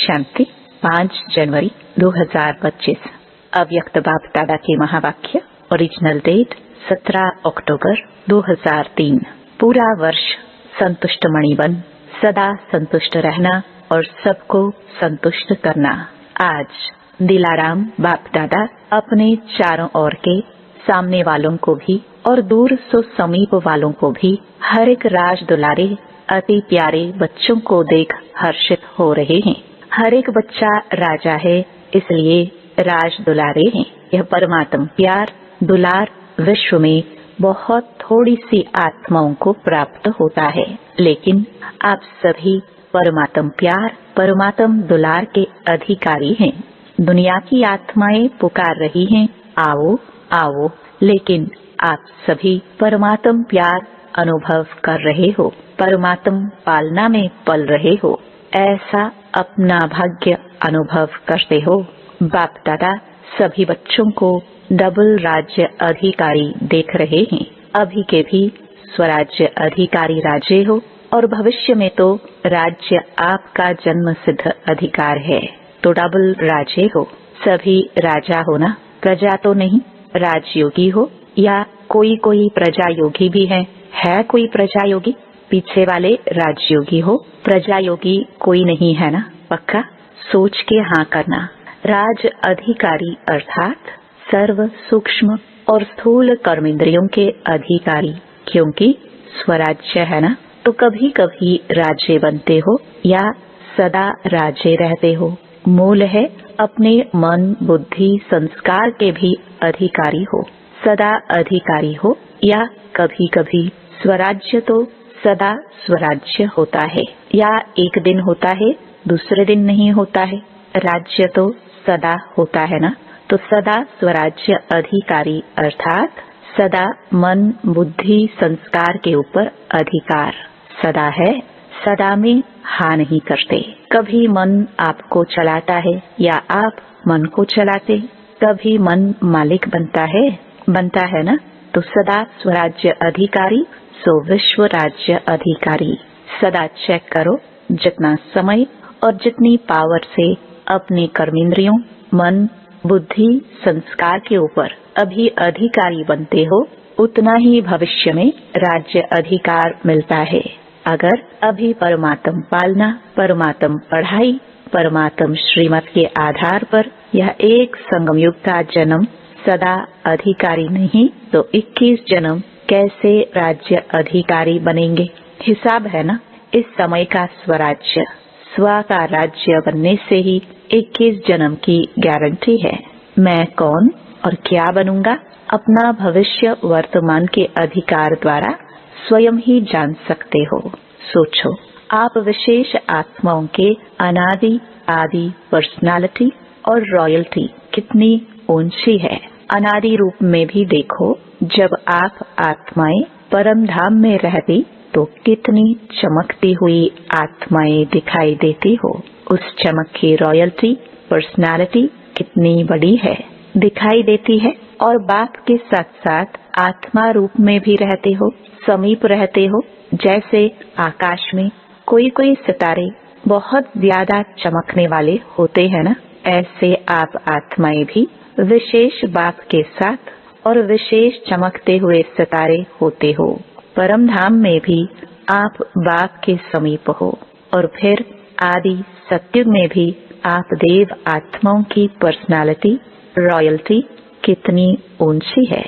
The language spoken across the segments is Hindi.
शांति 5 जनवरी 2025। अव्यक्त बाप दादा के महावाक्य। ओरिजिनल डेट 17 अक्टूबर 2003। पूरा वर्ष संतुष्ट मणि बन सदा संतुष्ट रहना और सबको संतुष्ट करना। आज दिलाराम बाप दादा अपने चारों ओर के सामने वालों को भी और दूर सो समीप वालों को भी हर एक राज दुलारे अति प्यारे बच्चों को देख हर्षित हो रहे हैं। हर एक बच्चा राजा है, इसलिए राज दुलारे हैं। यह परमात्म प्यार दुलार विश्व में बहुत थोड़ी सी आत्माओं को प्राप्त होता है, लेकिन आप सभी परमात्म प्यार परमात्म दुलार के अधिकारी हैं। दुनिया की आत्माएं पुकार रही हैं, आओ आओ, लेकिन आप सभी परमात्म प्यार अनुभव कर रहे हो, परमात्म पालना में पल रहे हो, ऐसा अपना भाग्य अनुभव करते हो। बाप दादा सभी बच्चों को डबल राज्य अधिकारी देख रहे हैं। अभी के भी स्वराज्य अधिकारी राजे हो और भविष्य में तो राज्य आपका जन्म सिद्ध अधिकार है, तो डबल राजे हो। सभी राजा हो ना, प्रजा तो नहीं। राजयोगी हो या कोई प्रजा योगी भी है कोई प्रजा योगी? पीछे वाले राजयोगी हो, प्रजा योगी कोई नहीं है ना? पक्का सोच के हाँ करना। राज अधिकारी अर्थात सर्व सूक्ष्म और स्थूल कर्मेंद्रियों के अधिकारी, क्योंकि स्वराज्य है ना, तो कभी कभी राज्य बनते हो या सदा राज्य रहते हो। मूल है अपने मन बुद्धि संस्कार के भी अधिकारी हो, सदा अधिकारी हो, या कभी कभी स्वराज्य तो सदा स्वराज्य होता है, या एक दिन होता है दूसरे दिन नहीं होता है। राज्य तो सदा होता है ना, तो सदा स्वराज्य अधिकारी अर्थात सदा मन बुद्धि संस्कार के ऊपर अधिकार सदा है। सदा में हाँ नहीं करते। कभी मन आपको चलाता है या आप मन को चलाते, कभी मन मालिक बनता है ना, तो सदा स्वराज्य अधिकारी सो विश्व राज्य अधिकारी। सदा चेक करो, जितना समय और जितनी पावर से अपने कर्मेंद्रियों मन बुद्धि संस्कार के ऊपर अभी अधिकारी बनते हो, उतना ही भविष्य में राज्य अधिकार मिलता है। अगर अभी परमात्म पालना परमात्म पढ़ाई परमात्म श्रीमत के आधार पर यह एक संगम युग का जन्म सदा अधिकारी नहीं, तो 21 जन्म कैसे राज्य अधिकारी बनेंगे? हिसाब है ना। इस समय का स्वराज्य स्व का राज्य बनने से ही 21 जन्म की गारंटी है। मैं कौन और क्या बनूंगा, अपना भविष्य वर्तमान के अधिकार द्वारा स्वयं ही जान सकते हो। सोचो, आप विशेष आत्माओं के अनादि आदि पर्सनालिटी और रॉयल्टी कितनी ऊंची है। अनादि रूप में भी देखो, जब आप आत्माएं परम धाम में रहती तो कितनी चमकती हुई आत्माएं दिखाई देती हो। उस चमक की रॉयल्टी पर्सनालिटी कितनी बड़ी है, दिखाई देती है। और बाप के साथ साथ आत्मा रूप में भी रहते हो, समीप रहते हो। जैसे आकाश में कोई सितारे बहुत ज्यादा चमकने वाले होते हैं ना, ऐसे आप आत्माएं भी विशेष बाप के साथ और विशेष चमकते हुए सितारे होते हो। परम धाम में भी आप बाप के समीप हो, और फिर आदि सत्युग में भी आप देव आत्माओं की पर्सनालिटी रॉयल्टी कितनी ऊंची है।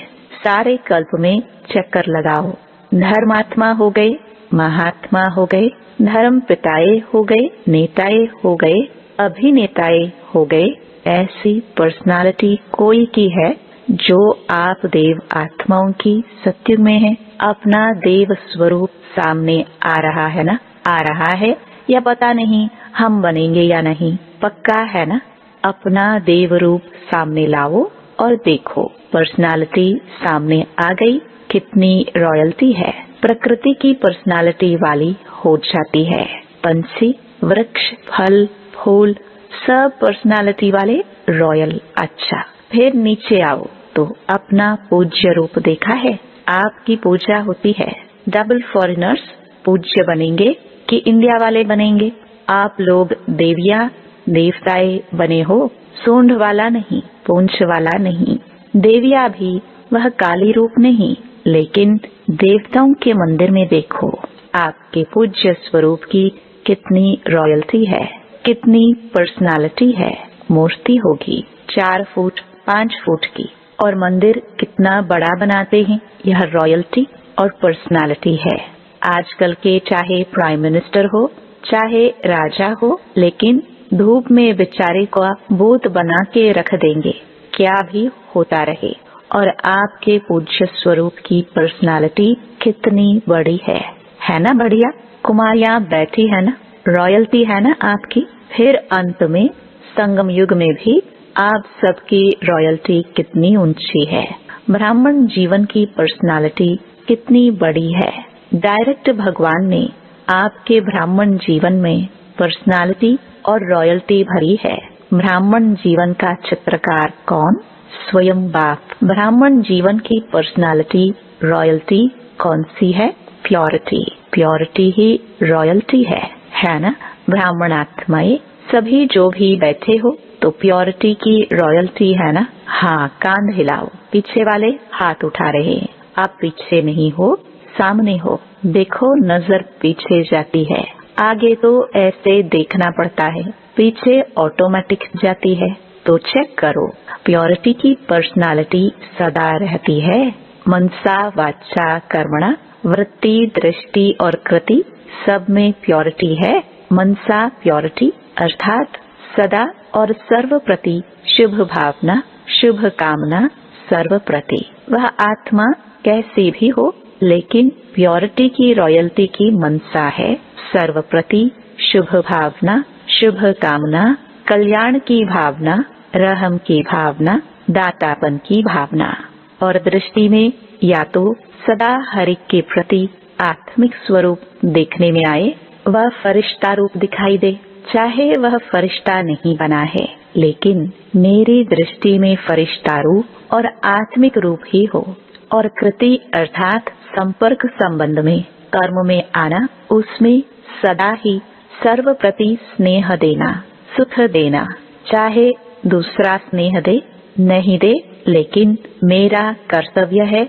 सारे कल्प में चक्कर लगाओ, धर्मात्मा हो गए, महात्मा हो गए, धर्म पिताए हो गए, नेताए हो गए, अभिनेताए हो गए। ऐसी पर्सनालिटी कोई की है जो आप देव आत्माओं की सत्युग में है? अपना देव स्वरूप सामने आ रहा है ना, आ रहा है या पता नहीं हम बनेंगे या नहीं, पक्का है ना। अपना देव रूप सामने लाओ और देखो, पर्सनालिटी सामने आ गई, कितनी रॉयल्टी है। प्रकृति की पर्सनालिटी वाली हो जाती है। पंछी वृक्ष फल फूल सब पर्सनालिटी वाले रॉयल। अच्छा, फिर नीचे आओ तो अपना पूज्य रूप देखा है। आपकी पूजा होती है। डबल फॉरेनर्स पूज्य बनेंगे कि इंडिया वाले बनेंगे? आप लोग देवियां देवताएं बने हो, सूंड वाला नहीं, पूंछ वाला नहीं। देविया भी वह काली रूप नहीं, लेकिन देवताओं के मंदिर में देखो आपके पूज्य स्वरूप की कितनी रॉयल्टी है, कितनी पर्सनालिटी है। मूर्ति होगी 4 फुट 5 फुट की, और मंदिर कितना बड़ा बनाते हैं। यह रॉयल्टी और पर्सनालिटी है। आजकल के चाहे प्राइम मिनिस्टर हो, चाहे राजा हो, लेकिन धूप में बेचारे को भूत बना के रख देंगे, क्या भी होता रहे। और आपके पूज्य स्वरूप की पर्सनालिटी कितनी बड़ी है ना बढ़िया। कुमारियां बैठी है ना, रॉयल्टी है ना आपकी। फिर अंत में संगम युग में भी आप सबकी रॉयल्टी कितनी ऊंची है। ब्राह्मण जीवन की पर्सनालिटी कितनी बड़ी है। डायरेक्ट भगवान ने आपके ब्राह्मण जीवन में पर्सनालिटी और रॉयल्टी भरी है। ब्राह्मण जीवन का चित्रकार कौन? स्वयं बाप। ब्राह्मण जीवन की पर्सनालिटी रॉयल्टी कौन सी है? प्योरिटी। प्योरिटी ही रॉयल्टी है ना। ब्राह्मण आत्माएं सभी जो भी बैठे हो तो प्योरिटी की रॉयल्टी है ना। हाँ, कांध हिलाओ। पीछे वाले हाथ उठा रहे हैं। आप पीछे नहीं हो, सामने हो। देखो, नजर पीछे जाती है, आगे तो ऐसे देखना पड़ता है, पीछे ऑटोमेटिक जाती है। तो चेक करो, प्योरिटी की पर्सनालिटी सदा रहती है। मनसा वाचा कर्मणा, वृत्ति दृष्टि और कृति सब में प्योरिटी है। मनसा प्योरिटी अर्थात सदा और सर्व प्रति शुभ भावना, शुभ कामना सर्व प्रति। वह आत्मा कैसी भी हो, लेकिन प्योरिटी की रॉयल्टी की मनसा है सर्व प्रति शुभ भावना, शुभ कामना, कल्याण की भावना, रहम की भावना, दातापन की भावना। और दृष्टि में या तो सदा हरि के प्रति आत्मिक स्वरूप देखने में आए, वह फरिश्ता रूप दिखाई दे, चाहे वह फरिश्ता नहीं बना है, लेकिन मेरी दृष्टि में फरिश्ता रूप और आत्मिक रूप ही हो। और कृति अर्थात संपर्क संबंध में, कर्म में आना, उसमें सदा ही सर्व प्रति स्नेह देना, सुख देना। चाहे दूसरा स्नेह दे नहीं दे, लेकिन मेरा कर्तव्य है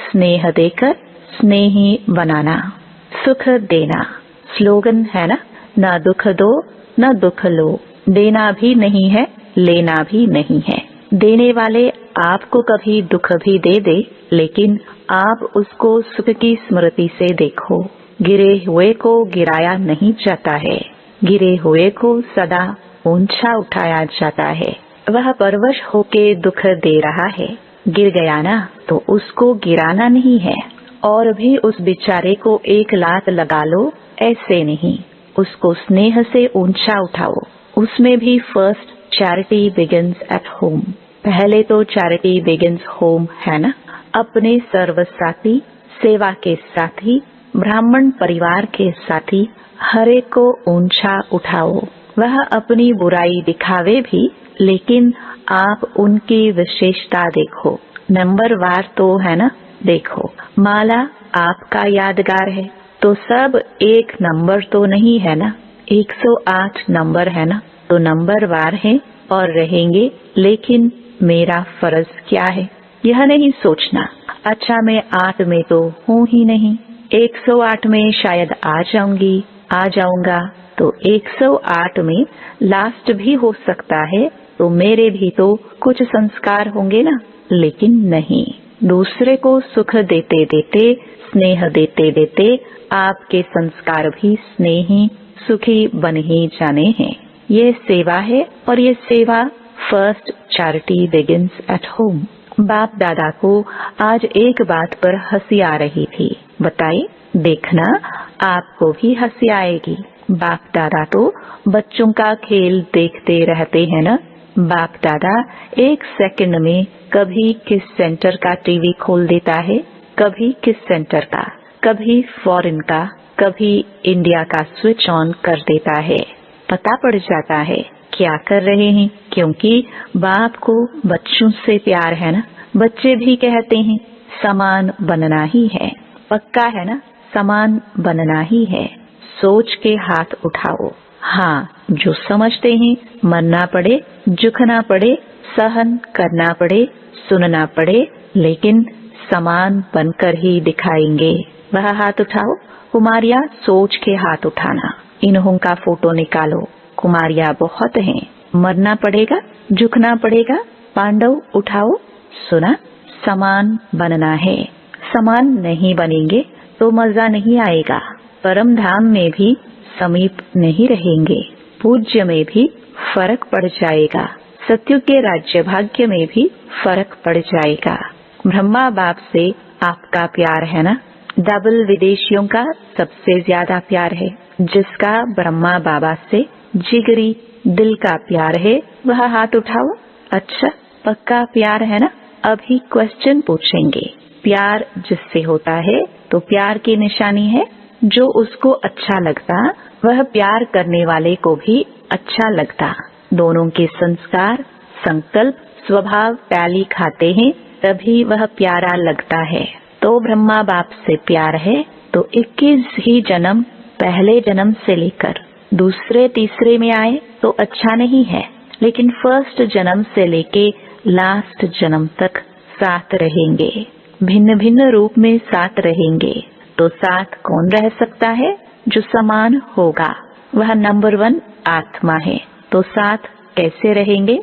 स्नेह देकर स्नेही बनाना, सुख देना। स्लोगन है ना, न दुख दो न दुख लो। देना भी नहीं है, लेना भी नहीं है। देने वाले आपको कभी दुख भी दे दे, लेकिन आप उसको सुख की स्मृति से देखो। गिरे हुए को गिराया नहीं जाता है, गिरे हुए को सदा ऊंचा उठाया जाता है। वह परवश होके दुख दे रहा है, गिर गया ना तो उसको गिराना नहीं है। और भी उस बेचारे को एक लात लगा लो, ऐसे नहीं, उसको स्नेह से ऊंचा उठाओ। उसमें भी first charity begins at home. पहले तो चैरिटी बिगिंस होम है ना। अपने सर्वसाथी, सेवा के साथी, ब्राह्मण परिवार के साथी हर एक को ऊंचा उठाओ। वह अपनी बुराई दिखावे भी, लेकिन आप उनकी विशेषता देखो। नंबर वार तो है ना, देखो माला आपका यादगार है, तो सब एक नंबर तो नहीं है ना, 108 नंबर है ना, तो नंबर वार है और रहेंगे। लेकिन मेरा फर्ज क्या है, यह नहीं सोचना अच्छा मैं 8 में तो हूँ ही नहीं, 108 में शायद आ जाऊंगा, तो 108 में लास्ट भी हो सकता है, तो मेरे भी तो कुछ संस्कार होंगे ना। लेकिन नहीं, दूसरे को सुख देते देते, स्नेह देते देते आपके संस्कार भी स्नेही सुखी बन ही जाने हैं। ये सेवा है, और ये सेवा first charity begins at home. बाप दादा को आज एक बात पर हंसी आ रही थी, बताइए, देखना आपको भी हंसी आएगी। बाप दादा तो बच्चों का खेल देखते रहते हैं ना। बाप दादा 1 सेकंड में कभी किस सेंटर का टीवी खोल देता है, कभी किस सेंटर का, कभी फॉरेन का, कभी इंडिया का स्विच ऑन कर देता है। पता पड़ जाता है क्या कर रहे हैं, क्योंकि बाप को बच्चों से प्यार है ना। बच्चे भी कहते हैं समान बनना ही है, पक्का है ना, समान बनना ही है। सोच के हाथ उठाओ, हाँ, जो समझते हैं मरना पड़े, झुकना पड़े, सहन करना पड़े, सुनना पड़े, लेकिन समान बनकर ही दिखाएंगे। वह हाथ उठाओ। कुमारियाँ सोच के हाथ उठाना। इन्हों का फोटो निकालो। कुमारियाँ बहुत हैं। मरना पड़ेगा, झुकना पड़ेगा। पांडव उठाओ। सुना, समान बनना है। समान नहीं बनेंगे तो मजा नहीं आएगा। परम धाम में भी समीप नहीं रहेंगे। पूज्य में भी फर्क पड़ जाएगा। सत्युग के राज्य भाग्य में भी फर्क पड़ जाएगा। ब्रह्मा बाप से आपका प्यार है ना? डबल विदेशियों का सबसे ज्यादा प्यार है। जिसका ब्रह्मा बाबा से जिगरी दिल का प्यार है वह हाथ उठाओ। अच्छा, पक्का प्यार है ना? अभी क्वेश्चन पूछेंगे। प्यार जिससे होता है तो प्यार की निशानी है जो उसको अच्छा लगता वह प्यार करने वाले को भी अच्छा लगता। दोनों के संस्कार, संकल्प, स्वभाव टैली खाते हैं तभी वह प्यारा लगता है। तो ब्रह्मा बाप से प्यार है तो 21 ही जन्म पहले जन्म से लेकर दूसरे तीसरे में आए तो अच्छा नहीं है, लेकिन फर्स्ट जन्म से लेके लास्ट जन्म तक साथ रहेंगे। भिन्न भिन्न रूप में साथ रहेंगे तो साथ कौन रह सकता है? जो समान होगा वह नंबर 1 आत्मा है। तो साथ कैसे रहेंगे?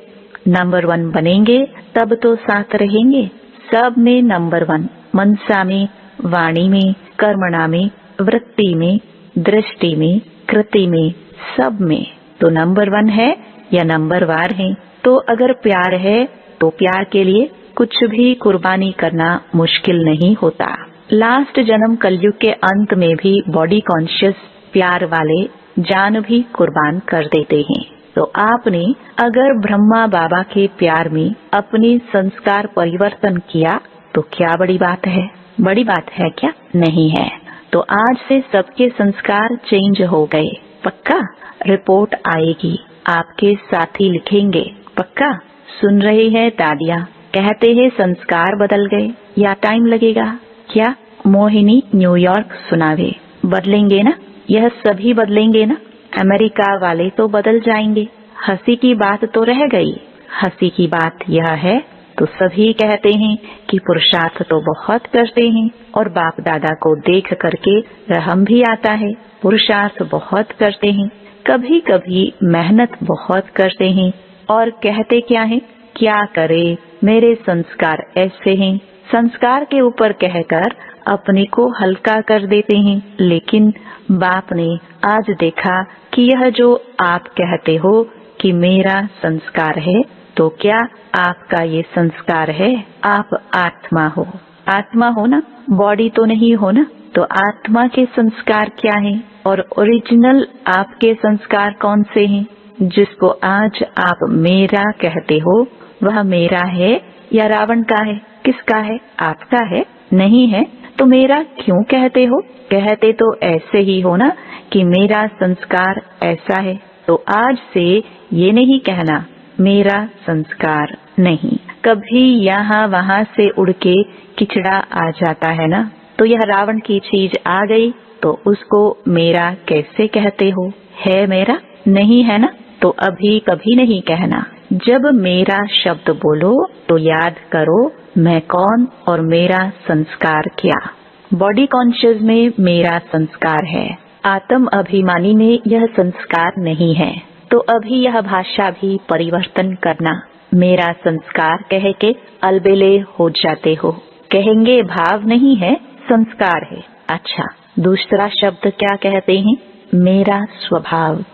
नंबर 1 बनेंगे तब तो साथ रहेंगे। सब में नंबर 1, मनसा में, वाणी में, कर्मणा में, वृत्ति में, दृष्टि में, कृति में, सब में। तो नंबर 1 है या नंबर वार है। तो अगर प्यार है तो प्यार के लिए कुछ भी कुर्बानी करना मुश्किल नहीं होता। लास्ट जन्म कलयुग के अंत में भी बॉडी कॉन्शियस प्यार वाले जान भी कुर्बान कर देते हैं। तो आपने अगर ब्रह्मा बाबा के प्यार में अपने संस्कार परिवर्तन किया तो क्या बड़ी बात है? बड़ी बात है क्या? नहीं है। तो आज से सबके संस्कार चेंज हो गए। पक्का? रिपोर्ट आएगी, आपके साथी लिखेंगे। पक्का? सुन रहे हैं तालियां? कहते हैं संस्कार बदल गए या टाइम लगेगा? क्या मोहिनी न्यूयॉर्क सुनावे? बदलेंगे ना? यह सभी बदलेंगे ना? अमेरिका वाले तो बदल जाएंगे। हंसी की बात तो रह गई। हंसी की बात यह है तो सभी कहते हैं कि पुरुषार्थ तो बहुत करते हैं और बाप दादा को देख करके रहम भी आता है। पुरुषार्थ बहुत करते हैं, कभी कभी मेहनत बहुत करते हैं और कहते क्या है? क्या करे, मेरे संस्कार ऐसे हैं। संस्कार के ऊपर कहकर अपने को हल्का कर देते हैं। लेकिन बाप ने आज देखा कि यह जो आप कहते हो कि मेरा संस्कार है, तो क्या आपका ये संस्कार है? आप आत्मा हो। आत्मा हो ना, बॉडी तो नहीं हो ना। तो आत्मा के संस्कार क्या है और ओरिजिनल आपके संस्कार कौन से हैं? जिसको आज आप मेरा कहते हो वह मेरा है या रावण का है? किसका है? आपका है? नहीं है तो मेरा क्यों कहते हो? कहते तो ऐसे ही हो ना कि मेरा संस्कार ऐसा है। तो आज से ये नहीं कहना मेरा संस्कार नहीं। कभी यहाँ वहाँ से उड़ के किचड़ा आ जाता है ना, तो यह रावण की चीज आ गई तो उसको मेरा कैसे कहते हो? है मेरा? नहीं है ना। तो अभी कभी नहीं कहना। जब मेरा शब्द बोलो तो याद करो मैं कौन और मेरा संस्कार क्या। बॉडी कॉन्शियस में मेरा संस्कार है, आत्म अभिमानी में यह संस्कार नहीं है। तो अभी यह भाषा भी परिवर्तन करना। मेरा संस्कार कह के अलबेले हो जाते हो। कहेंगे भाव नहीं है, संस्कार है। अच्छा, दूसरा शब्द क्या कहते हैं? मेरा स्वभाव।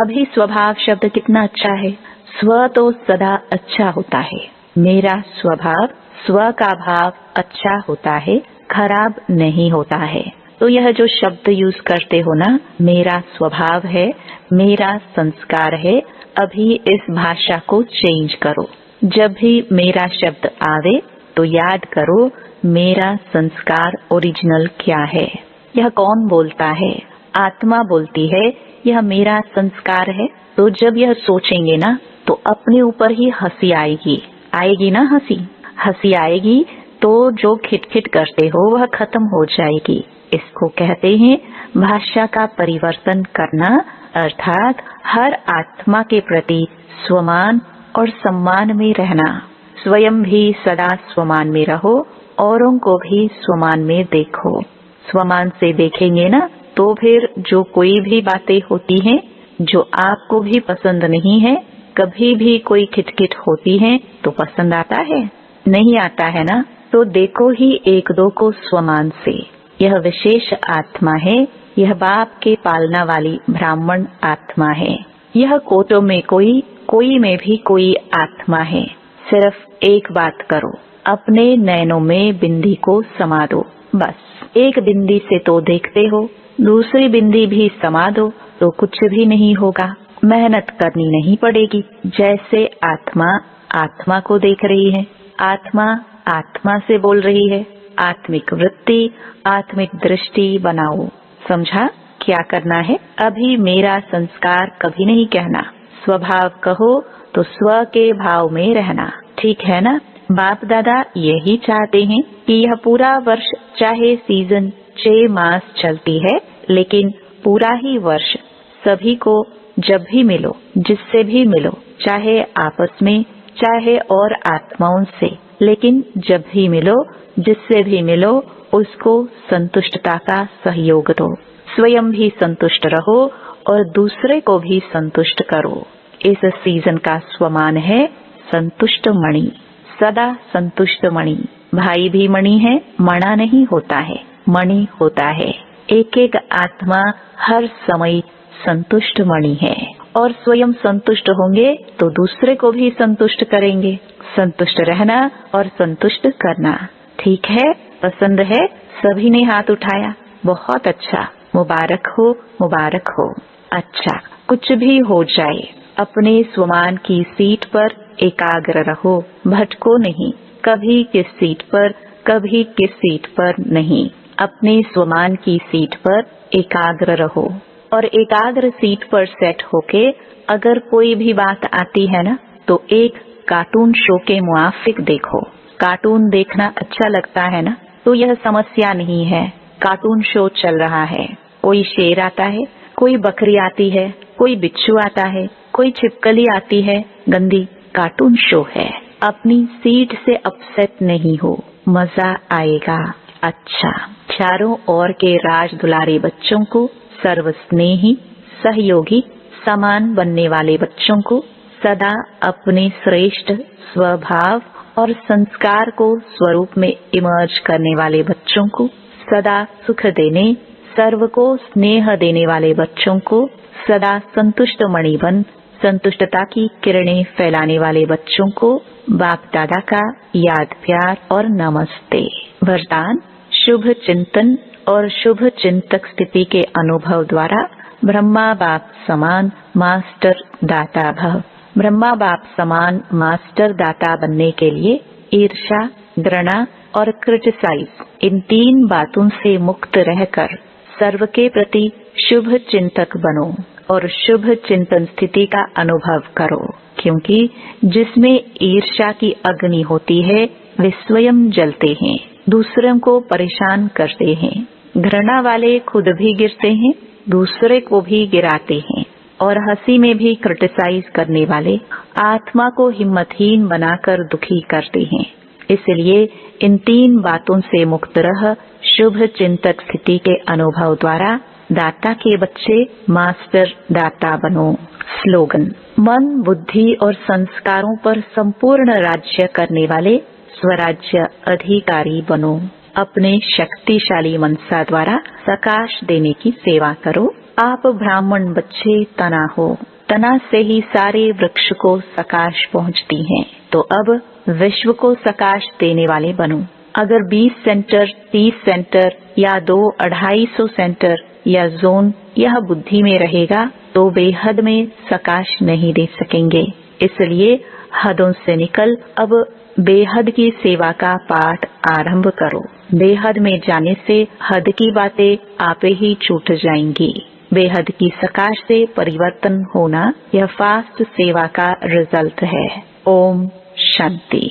अभी स्वभाव शब्द कितना अच्छा है। स्व तो सदा अच्छा होता है। मेरा स्वभाव, स्व का भाव अच्छा होता है, खराब नहीं होता है। तो यह जो शब्द यूज करते हो ना, मेरा स्वभाव है, मेरा संस्कार है, अभी इस भाषा को चेंज करो। जब भी मेरा शब्द आवे तो याद करो मेरा संस्कार ओरिजिनल क्या है। यह कौन बोलता है? आत्मा बोलती है यह मेरा संस्कार है। तो जब यह सोचेंगे ना तो अपने ऊपर ही हंसी आएगी। आएगी ना हंसी? हंसी आएगी तो जो खिटखिट करते हो वह खत्म हो जाएगी। इसको कहते हैं भाषा का परिवर्तन करना, अर्थात हर आत्मा के प्रति स्वमान और सम्मान में रहना। स्वयं भी सदा स्वमान में रहो, औरों को भी स्वमान में देखो। स्वमान से देखेंगे ना तो फिर जो कोई भी बातें होती हैं जो आपको भी पसंद नहीं है, कभी भी कोई खिटखिट होती है तो पसंद आता है? नहीं आता है ना। तो देखो ही एक दो को स्वमान से। यह विशेष आत्मा है, यह बाप के पालना वाली ब्राह्मण आत्मा है। यह कोटों में कोई में भी कोई आत्मा है। सिर्फ एक बात करो, अपने नैनों में बिंदी को समा दो। बस एक बिंदी से तो देखते हो, दूसरी बिंदी भी समा दो तो कुछ भी नहीं होगा। मेहनत करनी नहीं पड़ेगी। जैसे आत्मा आत्मा को देख रही है, आत्मा आत्मा से बोल रही है। आत्मिक वृत्ति, आत्मिक दृष्टि बनाओ। समझा क्या करना है? अभी मेरा संस्कार कभी नहीं कहना, स्वभाव कहो तो स्व के भाव में रहना। ठीक है ना? बाप दादा यही चाहते हैं कि यह पूरा वर्ष, चाहे सीजन 6 मास चलती है, लेकिन पूरा ही वर्ष सभी को जब भी मिलो, जिससे भी मिलो, चाहे आपस में चाहे और आत्माओं से, लेकिन जब भी मिलो, जिससे भी मिलो, उसको संतुष्टता का सहयोग दो। स्वयं भी संतुष्ट रहो और दूसरे को भी संतुष्ट करो। इस सीजन का स्वमान है संतुष्ट मणि, सदा संतुष्ट मणि। भाई भी मणि है, मणा नहीं होता है, मणि होता है। एक एक आत्मा हर समय संतुष्ट मणि है और स्वयं संतुष्ट होंगे तो दूसरे को भी संतुष्ट करेंगे। संतुष्ट रहना और संतुष्ट करना। ठीक है? पसंद है? सभी ने हाथ उठाया। बहुत अच्छा, मुबारक हो, मुबारक हो। अच्छा, कुछ भी हो जाए, अपने स्वमान की सीट पर एकाग्र रहो, भटको नहीं। कभी किस सीट पर, कभी किस सीट पर नहीं। अपने स्वमान की सीट पर एकाग्र रहो और एकाग्र सीट पर सेट होके अगर कोई भी बात आती है ना, तो एक कार्टून शो के मुआफिक देखो। कार्टून देखना अच्छा लगता है ना, तो यह समस्या नहीं है। कार्टून शो चल रहा है, कोई शेर आता है, कोई बकरी आती है, कोई बिच्छू आता है, कोई छिपकली आती है, गंदी। कार्टून शो है। अपनी सीट से अपसेट नहीं हो, मजा आएगा। अच्छा, चारों ओर के राज दुलारे बच्चों को, सर्वस्नेही, सहयोगी, समान बनने वाले बच्चों को, सदा अपने श्रेष्ठ स्वभाव और संस्कार को स्वरूप में इमर्ज करने वाले बच्चों को, सदा सुख देने, सर्व को स्नेह देने वाले बच्चों को, सदा संतुष्ट मणि बन संतुष्टता की किरणें फैलाने वाले बच्चों को बाप दादा का याद प्यार और नमस्ते। वरदान: शुभ चिंतन और शुभ चिंतक स्थिति के अनुभव द्वारा ब्रह्मा बाप समान मास्टर दाता भव। ब्रह्मा बाप समान मास्टर दाता बनने के लिए ईर्ष्या, घृणा और क्रिटिसाइज, इन 3 बातों से मुक्त रहकर सर्व के प्रति शुभ चिंतक बनो और शुभ चिंतन स्थिति का अनुभव करो। क्योंकि जिसमें ईर्ष्या की अग्नि होती है वे स्वयं जलते हैं, दूसरों को परेशान करते हैं। घृणा वाले खुद भी गिरते हैं, दूसरे को भी गिराते हैं और हंसी में भी क्रिटिसाइज करने वाले आत्मा को हिम्मतहीन बनाकर दुखी करते हैं। इसलिए इन 3 बातों से मुक्त रह शुभ चिंतक स्थिति के अनुभव द्वारा दाता के बच्चे मास्टर दाता बनो। स्लोगन: मन, बुद्धि और संस्कारों पर संपूर्ण राज्य करने वाले स्वराज्य अधिकारी बनो। अपने शक्तिशाली मनसा द्वारा प्रकाश देने की सेवा करो। आप ब्राह्मण बच्चे तना हो, तना से ही सारे वृक्ष को प्रकाश पहुंचती है। तो अब विश्व को प्रकाश देने वाले बनो। अगर 20 सेंटर, 30 सेंटर या 2-250 सेंटर या जोन यह बुद्धि में रहेगा तो बेहद में प्रकाश नहीं दे सकेंगे। इसलिए हदों से निकल अब बेहद की सेवा का पाठ आरंभ करो। बेहद में जाने से हद की बातें आप ही छूट जाएंगी। बेहद की प्रकाश से परिवर्तन होना यह फास्ट सेवा का रिजल्ट है। ओम शांति।